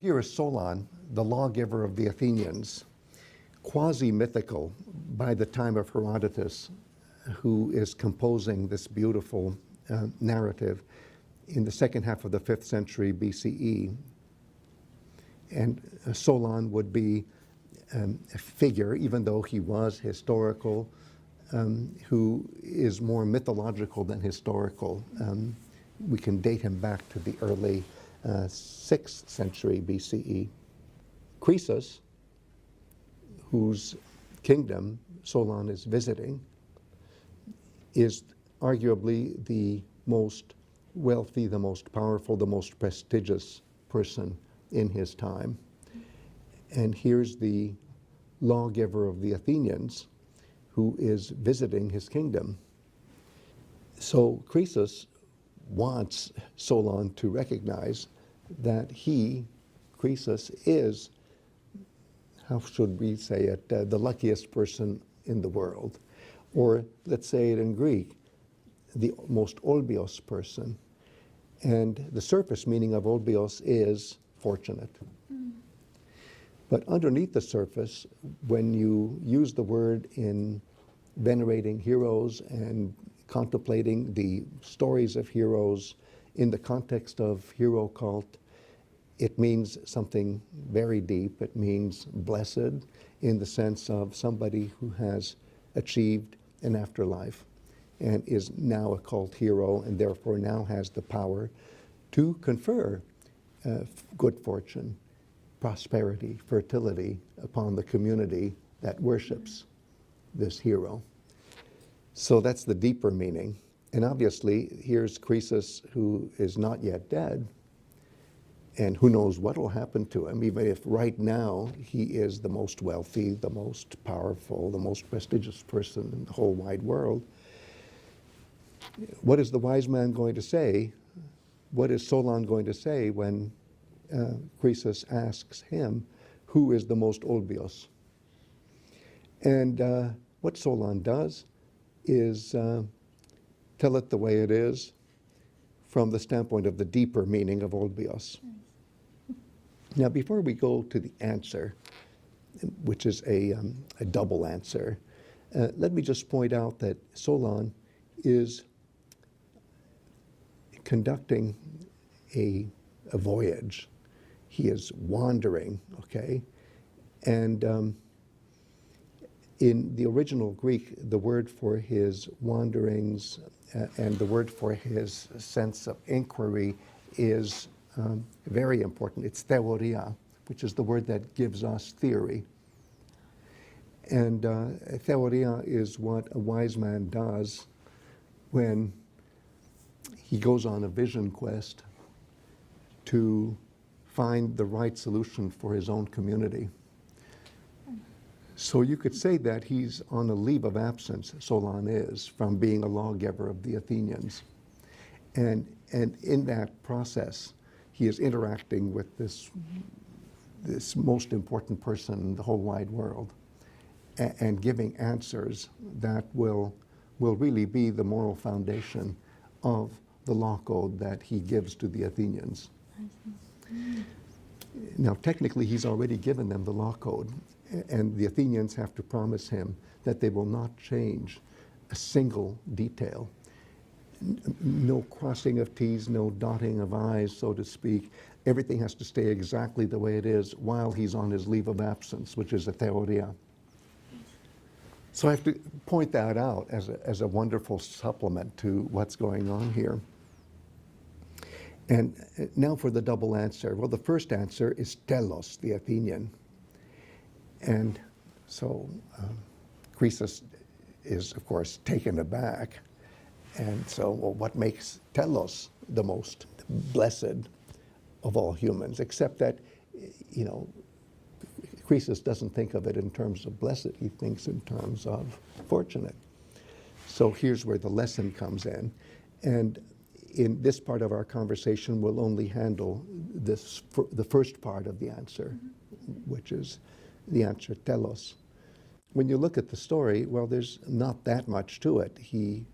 Here is Solon, the lawgiver of the Athenians, quasi-mythical by the time of Herodotus, who is composing this beautiful narrative in the second half of the 5th century BCE. And Solon would be a figure, even though he was historical, who is more mythological than historical. We can date him back to the early 6th century BCE. Croesus, whose kingdom Solon is visiting, is arguably the most wealthy, the most powerful, the most prestigious person in his time. And here's the lawgiver of the Athenians who is visiting his kingdom. So Croesus wants Solon to recognize that he, Croesus, is, how should we say it, the luckiest person in the world. Or let's say it in Greek, the most olbios person. And the surface meaning of olbios is fortunate. But underneath the surface, when you use the word in venerating heroes and contemplating the stories of heroes in the context of hero cult, it means something very deep. It means blessed in the sense of somebody who has achieved an afterlife and is now a cult hero and therefore now has the power to confer good fortune, prosperity, fertility upon the community that worships this hero. So that's the deeper meaning. And obviously, here's Croesus, who is not yet dead, and who knows what will happen to him, even if right now he is the most wealthy, the most powerful, the most prestigious person in the whole wide world. What is the wise man going to say? What is Solon going to say when Croesus asks him, who is the most olbios? And what Solon does is tell it the way it is from the standpoint of the deeper meaning of olbios. Now, before we go to the answer, which is a double answer, let me just point out that Solon is conducting a voyage. He is wandering, okay? And in the original Greek, the word for his wanderings and the word for his sense of inquiry is very important. It's theōriā, which is the word that gives us theory. And theōriā is what a wise man does when he goes on a vision quest to find the right solution for his own community. So you could say that he's on a leave of absence, Solon is, from being a lawgiver of the Athenians. And in that process, he is interacting with this most important person in the whole wide world and giving answers that will really be the moral foundation of the law code that he gives to the Athenians. Now, technically, he's already given them the law code, and the Athenians have to promise him that they will not change a single detail. No crossing of T's, no dotting of I's, so to speak. Everything has to stay exactly the way it is while he's on his leave of absence, which is a theōriā. So I have to point that out as a wonderful supplement to what's going on here. And now for the double answer. Well, the first answer is Tellos the Athenian. And so Croesus is, of course, taken aback. And so, well, what makes Telos the most blessed of all humans? Except that, you know, Croesus doesn't think of it in terms of blessed. He thinks in terms of fortunate. So here's where the lesson comes in. And in this part of our conversation, we'll only handle the first part of the answer, which is the answer telos. When you look at the story, well, there's not that much to it. He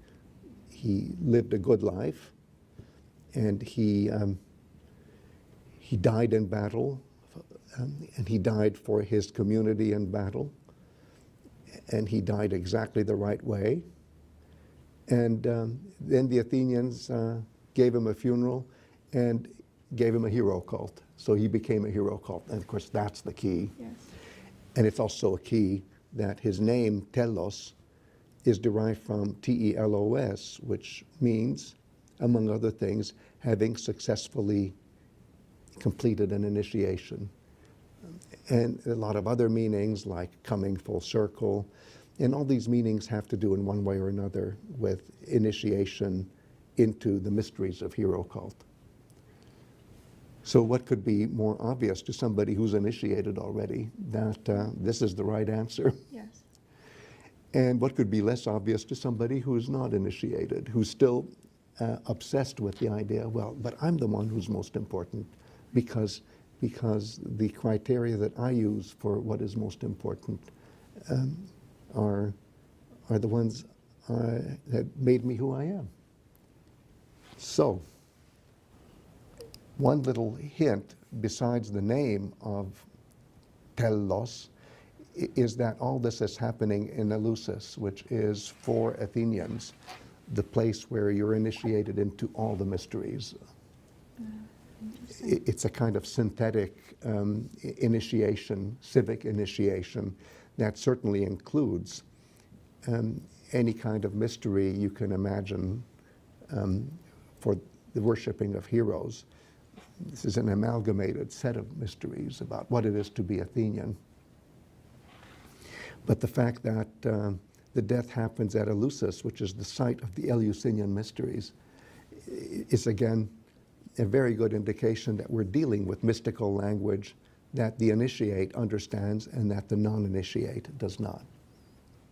lived a good life, and he died in battle, and he died for his community in battle, and he died exactly the right way. And then the Athenians gave him a funeral and gave him a hero cult. So he became a hero cult. And of course, that's the key. Yes. And it's also a key that his name, Telos, is derived from telos, which means, among other things, having successfully completed an initiation. And a lot of other meanings, like coming full circle. And all these meanings have to do in one way or another with initiation into the mysteries of hero cult. So what could be more obvious to somebody who's initiated already that this is the right answer? Yes. And what could be less obvious to somebody who's not initiated, who's still obsessed with the idea, well, but I'm the one who's most important because the criteria that I use for what is most important are the ones that made me who I am. So, one little hint besides the name of Tellos is that all this is happening in Eleusis, which is for Athenians, the place where you're initiated into all the mysteries. It's a kind of synthetic initiation, civic initiation, that certainly includes any kind of mystery you can imagine for the worshiping of heroes. This is an amalgamated set of mysteries about what it is to be Athenian. But the fact that the death happens at Eleusis, which is the site of the Eleusinian Mysteries, is again a very good indication that we're dealing with mystical language that the initiate understands and that the non-initiate does not.